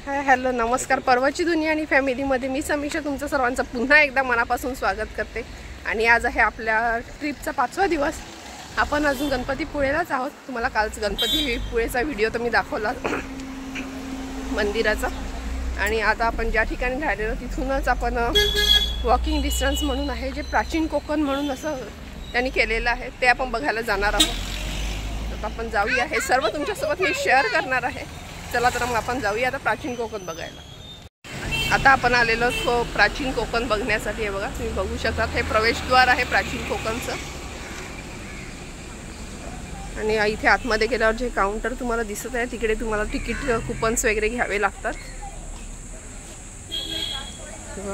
Hi hello नमस्कार. पर्वची दुनिया आणि फॅमिलीमध्ये मी समीक्षा तुमचं सर्वांचं पुन्हा एकदा मनापासून स्वागत करते. आणि आज आहे आपल्या ट्रिपचा 5वा दिवस. आपण अजून गणपतीपुळेलाच आहोत. तुम्हाला कालच गणपतीपुळेचा व्हिडिओ तर मी दाखवला मंदिराचा. आणि आता आपण ज्या ठिकाणी राहिलेलो तिथूनच आपण वॉकिंग डिस्टन्स म्हणून आहे जे प्राचीन कोकण म्हणून असं त्यांनी केलेलं आहे ते आपण बघायला जाणार आहोत. तर आपण जाऊया. हे सर्व तुमच्यासोबत मी शेअर करणार आहे. चला तर मग आपण जाऊया आता प्राचीन कोकण बघायला. आता आपण आलेलो प्राचीन कोकण बघण्यासाठी आहे. बघा तुम्ही बघू शकता हे प्रवेशद्वार आहे प्राचीन कोकणचं. आणि इथे आतमध्ये गेल्यावर जे काउंटर तुम्हाला दिसत आहे तिकडे तुम्हाला तिकीट कुपन्स वगैरे घ्यावे लागतात.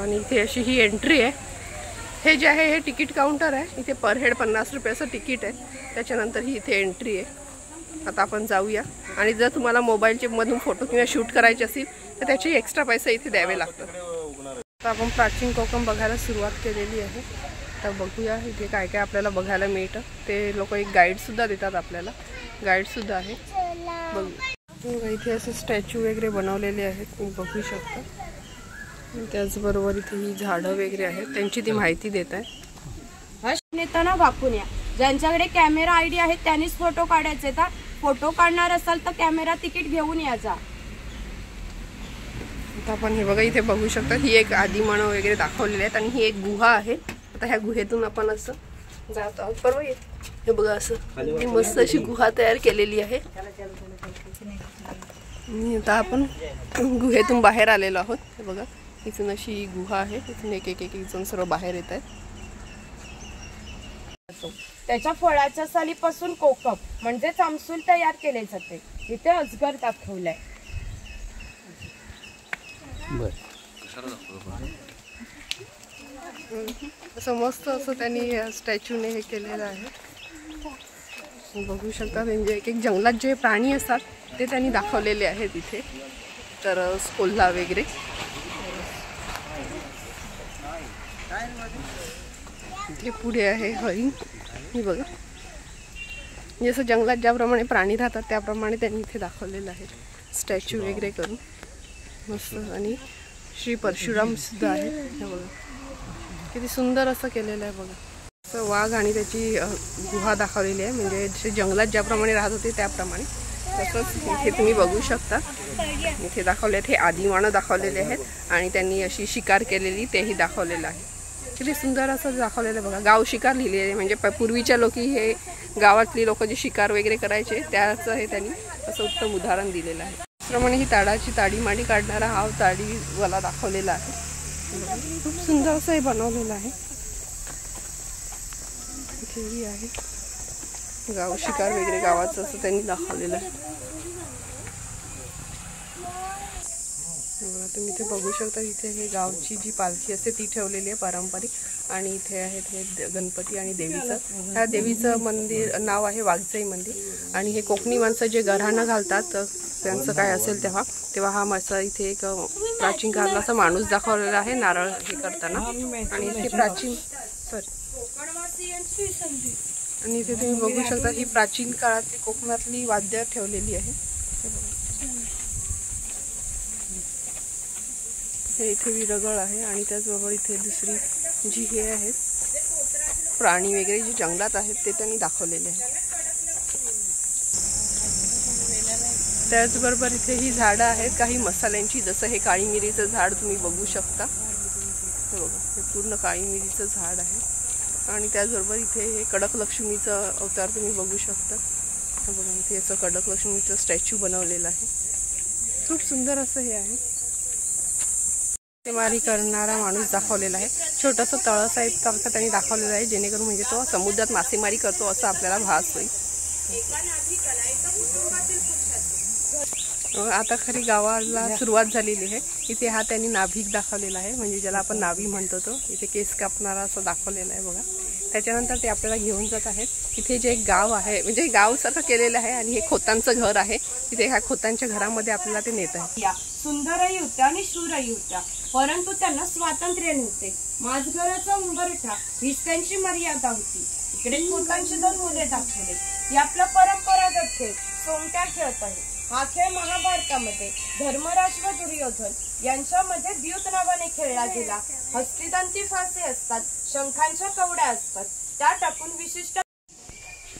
आणि इथे अशी ही एंट्री आहे. हे जे आहे हे तिकीट काउंटर आहे. इथे पर हेड 50 रुपयाचं तिकीट आहे. त्याच्यानंतर ही इथे एंट्री आहे. आता आपण जाऊया. आणि जर तुम्हाला मोबाईलचे मधून फोटो किंवा शूट करायचे असतील तर त्याचे एक्स्ट्रा पैसे इथे द्यावे लागतात. तर आपण प्राचीन कोकण बघायला सुरुवात केलेली आहे. तर बघूया इथे काय काय आपल्याला बघायला मिळतं. ते लोक एक गाईडसुद्धा देतात आपल्याला. गाईडसुद्धा आहे. बघू इथे असे स्टॅच्यू वगैरे बनवलेले आहेत तुम्ही बघू शकता. त्याचबरोबर इथे ही झाडं वगैरे आहेत त्यांची ती माहिती देत आहे. नेताना वाकून या. ज्यांच्याकडे कॅमेरा आयडी आहे त्यांनीच फोटो काढायचे. तर फोटो काढणार असाल तर कॅमेरा तिकीट घेऊन यायचा. आता आपण हे बघा इथे बघू शकता ही एक आदिमानव वगैरे दाखवलेले आहेत. आणि ही एक गुहा आहे. आता ह्या गुहेतून आपण असं जात आहोत. परवा हे बघा असं मस्त अशी गुहा तयार केलेली आहे. आता आपण गुहेतून बाहेर आलेलो आहोत. हे बघा इथून अशी गुहा आहे. इथून एक एक एक जण सर्व बाहेर येत आहेत. त्याच्या फळाच्या सालीपासून कोकम म्हणजे आमसूल तयार केले जाते. इथे अजगर दाखवलाय. असं मस्त असं त्यांनी स्टॅच्यूने हे केलेलं आहे. बघू शकता म्हणजे एक एक जंगलात जे प्राणी असतात ते त्यांनी दाखवलेले आहेत इथे. तर कोल्हा वगैरे इथे पुढे आहे हरिण. हे बघा जसं जंगलात ज्याप्रमाणे प्राणी राहतात त्याप्रमाणे त्यांनी इथे दाखवलेलं आहे स्टॅच्यू वगैरे करून मस्त. आणि श्री परशुराम सुद्धा आहे. हे बघा किती सुंदर असं केलेलं आहे. बघा असं वाघ आणि त्याची गुहा दाखवलेली आहे. म्हणजे जसे जंगलात ज्याप्रमाणे राहत होते त्याप्रमाणे तसंच इथे तुम्ही बघू शकता. इथे दाखवले आहेत हे आदिमानव दाखवलेले आहेत. आणि त्यांनी अशी शिकार केलेली तेही दाखवलेलं आहे. किती सुंदर असं दाखवलेलं आहे. बघा गाव शिकार लिहिलेले आहे. म्हणजे पूर्वीच्या लोकी हे गावातली लोक जे शिकार वगैरे करायचे त्याचं हे त्यांनी असं उत्तम उदाहरण दिलेलं आहे. त्याप्रमाणे ही ताडाची ताडीमाडी काढणारा हा ताडीवाला दाखवलेला आहे. खूप सुंदर असं हे बनवलेलं आहे. इथेही आहे गाव शिकार वगैरे गावाचं असं त्यांनी दाखवलेलं आहे. तुम्ही इथे बघू शकता. इथे हे गावची जी पालखी असते ती ठेवलेली आहे पारंपरिक. आणि इथे आहेत हे गणपती आणि देवीचं. ह्या देवीचं मंदिर नाव आहे वाघजाई मंदिर. आणि हे कोकणी माणसं जे गऱ्हाणं घालतात त्यांचं काय असेल तेव्हा हा मासा इथे एक प्राचीन काळाचा माणूस दाखवलेला आहे नारळ हे करताना. आणि इथे प्राचीन आणि इथे तुम्ही बघू शकता ही प्राचीन काळातली कोकणातली वाद्य ठेवलेली आहे. हे इथे विरगळ आहे. आणि त्याचबरोबर इथे दुसरी जी हे आहेत प्राणी वगैरे जे जंगलात आहेत ते त्यांनी दाखवलेले आहेत. त्याचबरोबर इथे ही झाडं आहेत काही मसाल्यांची. जसं हे काळी मिरीचं झाड तुम्ही बघू शकता. हे बघा हे पूर्ण काळी मिरीचं झाड आहे. आणि त्याचबरोबर इथे हे कडक लक्ष्मीचं अवतार तुम्ही बघू शकता. हे बघा इथे याचं कडक लक्ष्मीचं स्टॅच्यू बनवलेलं आहे. खूप सुंदर असं हे आहे. मासेमारी करणारा माणूस दाखवलेला आहे. छोटंसं तळसाहेब सारखं त्यांनी दाखवलेलं आहे जेणेकरून म्हणजे तो समुद्रात मासेमारी करतो असं आपल्याला भास होईल. आता खरी गावाला सुरुवात झालेली आहे. इथे हा त्यांनी नाभिक दाखवलेला आहे म्हणजे ज्याला आपण नाभी म्हणतो तो. इथे केस कापणारा असं दाखवलेलं आहे बघा. त्याच्यानंतर ते आपल्याला घेऊन जात आहेत. इथे जे एक गाव आहे म्हणजे गावसारखं केलेलं आहे. आणि हे खोतांचं घर आहे. तिथे ह्या खोतांच्या घरामध्ये आपल्याला ते नेत आहे. सुंदरही होत्या आणि शूरही होत्या परंतु त्यांना स्वातंत्र्य नव्हते. माझघराचा उंबरठा हीच त्यांची मर्यादा होती. इकडे खोतांची 2 मुले दाखवले. ही आपला परंपरागत खेळ सोंगट्या खेळत आहे. हा खेळ महाभारतामध्ये धर्मराज व दुर्योधन यांच्यामध्ये द्यूत नावाने खेळला गेला. हस्तिदांती फासे असतात, शंखांच्या कवड्या असतात, त्या टाकून विशिष्ट.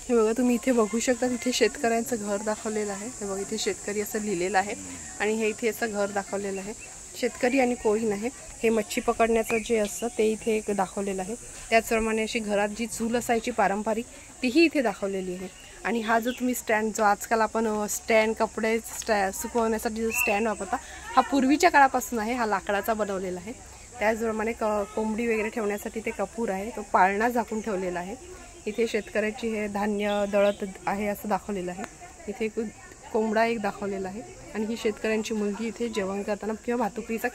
हे बघा तुम्ही इथे बघू शकता, तिथे शेतकऱ्यांचं घर दाखवलेलं आहे. हे बघा इथे शेतकरी असं लिहिलेलं आहे आणि हे इथे असं घर दाखवलेलं आहे. शेतकरी आणि कोळी आहे, हे मच्छी पकडण्याचं जे असतं ते इथे एक दाखवलेलं आहे. त्याचप्रमाणे अशी घरात जी चूल असायची पारंपरिक तीही इथे दाखवलेली आहे. आणि हा जो तुम्ही स्टँड, जो आजकाल आपण स्टँड कपडे सुकवण्यासाठी जो स्टँड वापरता, हा पूर्वीच्या काळापासून आहे. हा लाकडाचा बनवलेला आहे. त्याचप्रमाणे कोंबडी वगैरे ठेवण्यासाठी ते कपूर आहे, तो पाळणा झाकून ठेवलेला आहे. इथे शेतकऱ्याची हे धान्य दळत आहे असं दाखवलेलं आहे. इथे कोंबडा एक दाखवलेला आहे आणि ही शेतकऱ्यांची मुलगी इथे जेवण करताना किंवा भातुकलीचा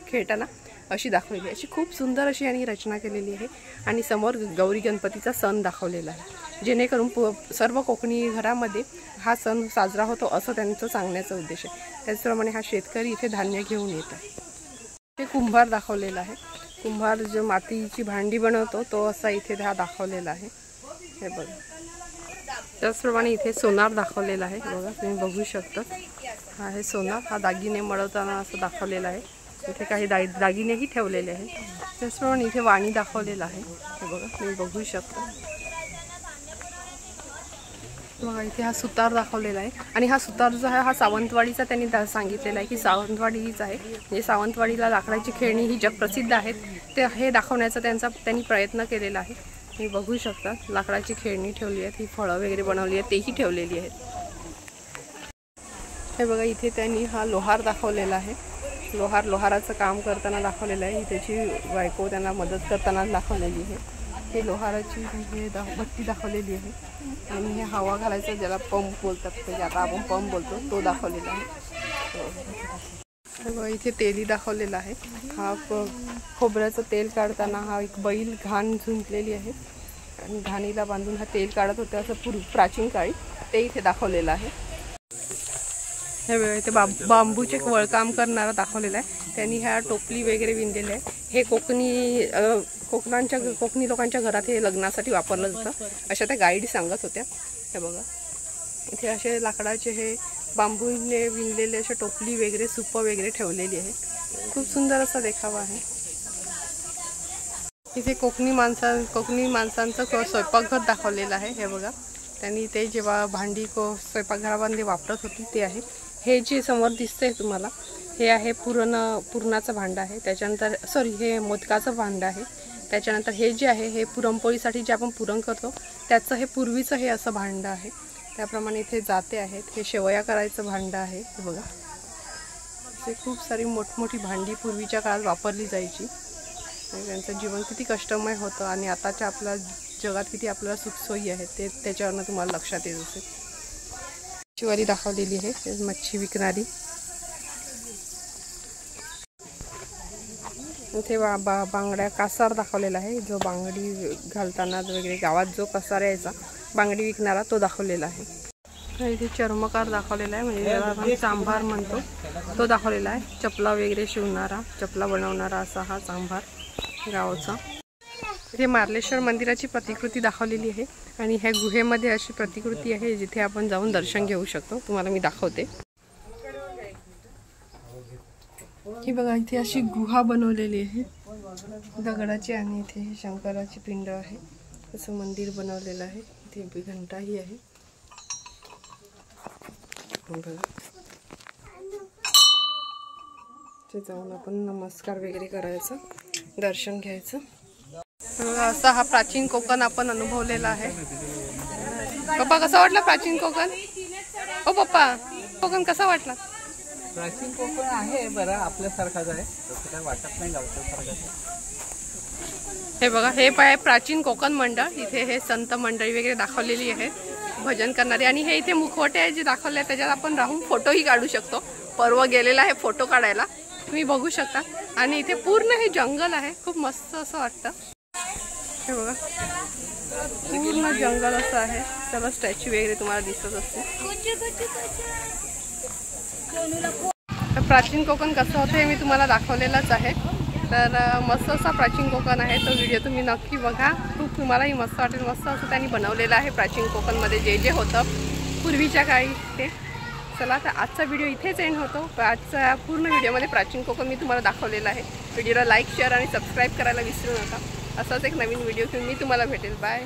खेळताना अशी दाखवलेली आहे. अशी खूप सुंदर अशी आणि रचना केलेली आहे. आणि समोर गौरी गणपतीचा सण दाखवलेला आहे, जेणेकरून सर्व कोकणी घरामध्ये हा सण साजरा होतो असं त्यांचं सांगण्याचा उद्देश आहे. त्याचप्रमाणे हा शेतकरी इथे धान्य घेऊन येत आहे. हे कुंभार दाखवलेला आहे. कुंभार जो मातीची भांडी बनवतो तो असा इथे हा दाखवलेला आहे. हे बघा, त्याचप्रमाणे इथे सोनार दाखवलेला आहे. बघा तुम्ही बघू शकता, हा आहे सोनार. हा दागिने मळवताना असं दाखवलेला आहे. इथे काही दागिनेही ठेवलेले आहेत. त्याचप्रमाणे इथे वाणी दाखवलेला आहे. हे बघा तुम्ही बघू शकता. बघा इथे हा सुतार दाखवलेला आहे आणि हा सुतार जो आहे हा सावंतवाडीचा त्यांनी सांगितलेला आहे की सावंतवाडीच आहे. म्हणजे सावंतवाडीला लाकडाची खेळणी ही जगप्रसिद्ध आहेत, ते हे दाखवण्याचा त्यांनी प्रयत्न केलेला आहे. तुम्ही बघू शकता लाकडाची खेळणी ठेवली आहेत, ही फळं वगैरे बनवली आहेत तेही ठेवलेली आहेत. हे बघा इथे त्यांनी हा लोहार दाखवलेला आहे. लोहाराचं काम करताना दाखवलेलं आहे. त्याची बायको त्यांना मदत करताना दाखवलेली आहे. हे लोहाराची हे भट्टी दाखवलेली आहे आणि हे हवा घालायचं ज्याला पंप बोलतात, म्हणजे आता आपण पंप बोलतो तो दाखवलेला आहे. इथे तेली दाखवलेला आहे. हा खोबऱ्याचं तेल काढताना हा एक बैल घाण झुंजलेली आहे आणि घाणीला बांधून हा तेल काढत होते असं प्राचीन काळी ते इथे दाखवलेलं आहे. हे बघा इथे बांबूचे वळकाम करणारा दाखवलेला आहे. त्यांनी ह्या टोपली वगैरे विणलेले आहे. हे कोकणी लोकांच्या घरात हे लग्नासाठी वापरलं जातं अशा त्या गाईड सांगत होत्या. हे बघा इथे असे लाकडाचे हे बांबूने विणलेले असे टोपली वगैरे सूप वगैरे ठेवलेली आहे. खूप सुंदर असा देखावा आहे. इथे कोकणी माणसांचं स्वयंपाकघर दाखवलेलं आहे. हे बघा त्यांनी ते जेव्हा भांडी स्वयंपाकघरामध्ये वापरत होती ते आहे. हे जे समोर दिसतंय तुम्हाला हे आहे पुरणाचं भांडं आहे. त्याच्यानंतर हे मोदकाचं भांडं आहे. त्याच्यानंतर हे जे आहे हे पुरणपोळीसाठी जे आपण पुरण करतो त्याचं हे पूर्वीचं हे असं भांडं आहे. त्याप्रमाणे इथे जाते आहेत. हे शेवया करायचं भांडं आहे. हे बघा हे खूप सारी मोठमोठी भांडी पूर्वीच्या काळात वापरली जायची. त्यांचं जीवन किती कष्टमय होतं आणि आताच्या आपल्या जगात किती आपल्याला सुखसोयी आहेत ते त्याच्यावरनं तुम्हाला लक्षात येत असेल. मच्छीवारी दाखवलेली आहे, मच्छी विकणारी. इथे बांगड्या कासार दाखवलेला आहे, जो बांगडी घालताना वगैरे गावात जो कसार यायचा बांगडी विकणारा तो दाखवलेला आहे. इथे चर्मकार दाखवलेला आहे, म्हणजे ज्याला आपण चांभार म्हणतो तो दाखवलेला आहे. चपला वगैरे शिवणारा, चपला बनवणारा असा हा चांभार गावचा. इथे मार्लेश्वर मंदिराची प्रतिकृती दाखवलेली आहे आणि ह्या गुहेमध्ये अशी प्रतिकृती आहे जिथे आपण जाऊन दर्शन घेऊ शकतो. तुम्हाला मी दाखवते. ही बघा इथे अशी गुहा बनवलेली आहे दगडाची आणि इथे शंकराची पिंड आहे. असं मंदिर बनवलेलं आहे. इथे घंटाही आहे. बघा ते जाऊन आपण नमस्कार वगैरे करायचं, दर्शन घ्यायचं. असा हा प्राचीन कोकण आपण अनुभवलेला आहे. पप्पा कसा वाटला प्राचीन कोकण? ओ पप्पा कोकण कसा वाटला? प्राचीन कोकण आहे बरं, आपल्यासारखाच आहे, तसं काय वाटत नाही गावच्यासारखं. हे बघा हे प्राचीन कोकण मंडळ. इथे हे संत मंडळी वगैरे दाखवलेली आहेत भजन करणारे. आणि हे इथे मुखवटे आहे जे दाखवले आहे त्याच्यात आपण राहून फोटोही काढू शकतो. पर्व गेलेला आहे फोटो काढायला, तुम्ही बघू शकता. आणि इथे पूर्ण हे जंगल आहे, खूप मस्त असं वाटतं. हे बघा पूर्ण जंगल असं आहे. सर्व स्टॅच्यू वगैरे तुम्हाला दिसत असते. प्राचीन कोकण कसं होतं हे मी तुम्हाला दाखवलेलंच आहे. तर मस्त असा प्राचीन कोकण आहे. तो व्हिडिओ तुम्ही नक्की बघा, खूप तुम्हालाही मस्त वाटेल. मस्त असं त्यांनी बनवलेलं आहे प्राचीन कोकणमध्ये जे जे होतं पूर्वीच्या काळी ते चला तर आजचा व्हिडिओ इथेच एंड होतो. आजचा पूर्ण व्हिडिओमध्ये प्राचीन कोकण मी तुम्हाला दाखवलेलं आहे. व्हिडिओला लाईक शेअर आणि सबस्क्राईब करायला विसरू नका. असाच एक नवीन व्हिडिओ घेऊन मी तुम्हाला भेटेल. बाय.